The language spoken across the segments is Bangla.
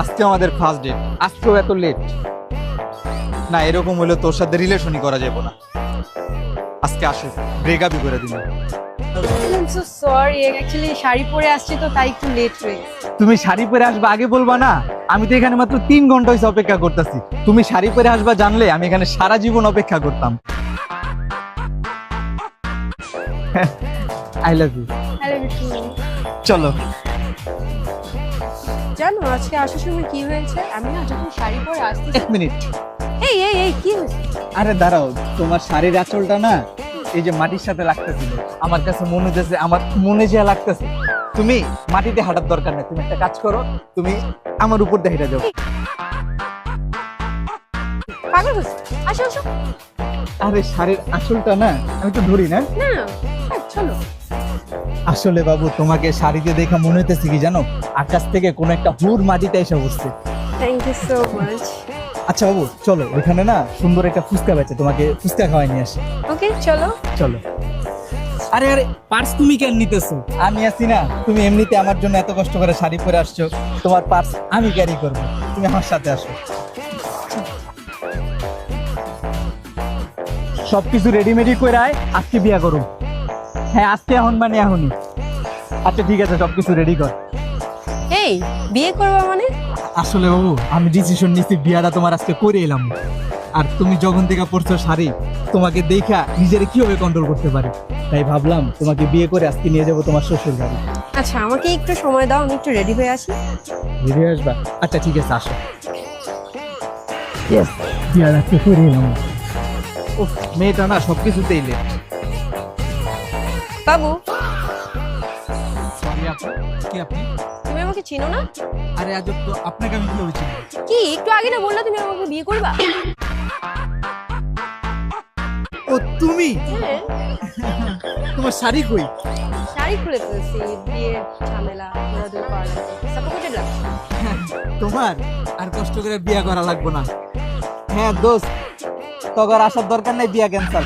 আজকে আমাদের ফার্স্ট ডেট, আজকেও এত লেট? না, এরকম হলে তোর সাথে রিলেশনই করা যাবে না। আজকে আসো, ব্রেকআপই করে দিন। সো সরি, অ্যাকচুয়ালি শাড়ি পরে আসছি তো তাই একটু লেট হয়ে গেছে। তুমি শাড়ি পরে আসবা আগে বলবা না? আমি তো এখানে মাত্র 3 ঘন্টা হয়েছে অপেক্ষা করতেছি। তুমি শাড়ি পরে আসবা জানলে আমি এখানে সারা জীবন অপেক্ষা করতাম। I love you. আরে বিট্টু, চলো। জানো আজকে আসার সময় কি হয়েছে? আমি না যখন শাড়ি পরে আসতেছি। 1 মিনিট। এই এই এই কি হয়েছে? আরে দাঁড়াও, তোমার শাড়ির আঁচলটা না এই যে মাটির সাথে লাগতেছিল, আমার কাছে মনে হচ্ছে, আমার মনে যে লাগতেছে তুমি মাটিতে হাঁটার দরকার নেই। তুমি একটা কাজ করো, তুমি আমার উপর দিয়ে হেঁটে যাও। পাগল হয়েছে? আসো আসো। আরে শাড়ির আঁচলটা না আমি তো ধরি না। না চলো। আসলে বাবু, তোমাকে শাড়িতে দেখা মনে হইতেছে কি জানো, আকাশ থেকে কোনো একটা হুর মাটিতে এসে বসছে। Thank you so much. আচ্ছা বাবু চলো, ওইখানে না সুন্দর একটা ফুচকা বেচে, তোমাকে ফুচকা খাওয়াই নিয়ে আসি। ওকে চলো। চলো। আরে আরে, পার্স তুমি কেন নিতেছো? আমি আছি না, তুমি এমনিতে আমার জন্য এত কষ্ট করে শাড়ি পরে আসছো, তোমার পার্স আমি ক্যারি করবো, তুমি আমার সাথে আসো। সবকিছু রেডিমেডি করে আয়, আজকে বিয়া করুম। হ্যাঁ আজকে, এখন মানে এখনই। আচ্ছা ঠিক আছে, সবকিছু রেডি কর। এই বিয়ে করবা মানে? আসলে বাবু, আমি ডিসিশন নিচ্ছি বিয়াটা তোমার আজকে করে এলাম। আর তুমি যখন থেকে পড়ছো শাড়ি, তোমাকে দেখা নিজের কিভাবে কন্ট্রোল করতে পারি, তাই ভাবলাম তোমাকে বিয়ে করে আজকে নিয়ে যাবো তোমার শ্বশুর বাড়ি। আচ্ছা আমাকে একটু সময় দাও, আমি একটু রেডি হয়ে আসি। রেডি হয়ে আসবা? আচ্ছা ঠিক আছে, আসো। ইয়েস, বিয়ার আজকে করে এলাম। ও মেয়েটা না সবকিছুতেই লেট। বাবু, সরি আপু। কি আপনি? তুমি আমাকে চিনো না? আরে আজব তো, আপনাকে আমি কি হয়েছিল? কি একটু আগে না বললা তুমি আমাকে বিয়ে করবা? ও তুমি? হ্যাঁ। তোমার শাড়ি কই? শাড়ি খুলে ফেলছি, বিয়ে ঝামেলা দৌড়াদৌড়ি করা লাগবে, সাপোর্টেড লাগছে। তোমার আর কষ্ট করে বিয়ে করা লাগবে না। হ্যাঁ দোস্ত, তোর আসার দরকার নাই, বিয়া ক্যান্সেল।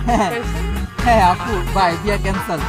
হ্যাঁ হ্যাঁ আপু, বাই, বিয়া ক্যান্সেল।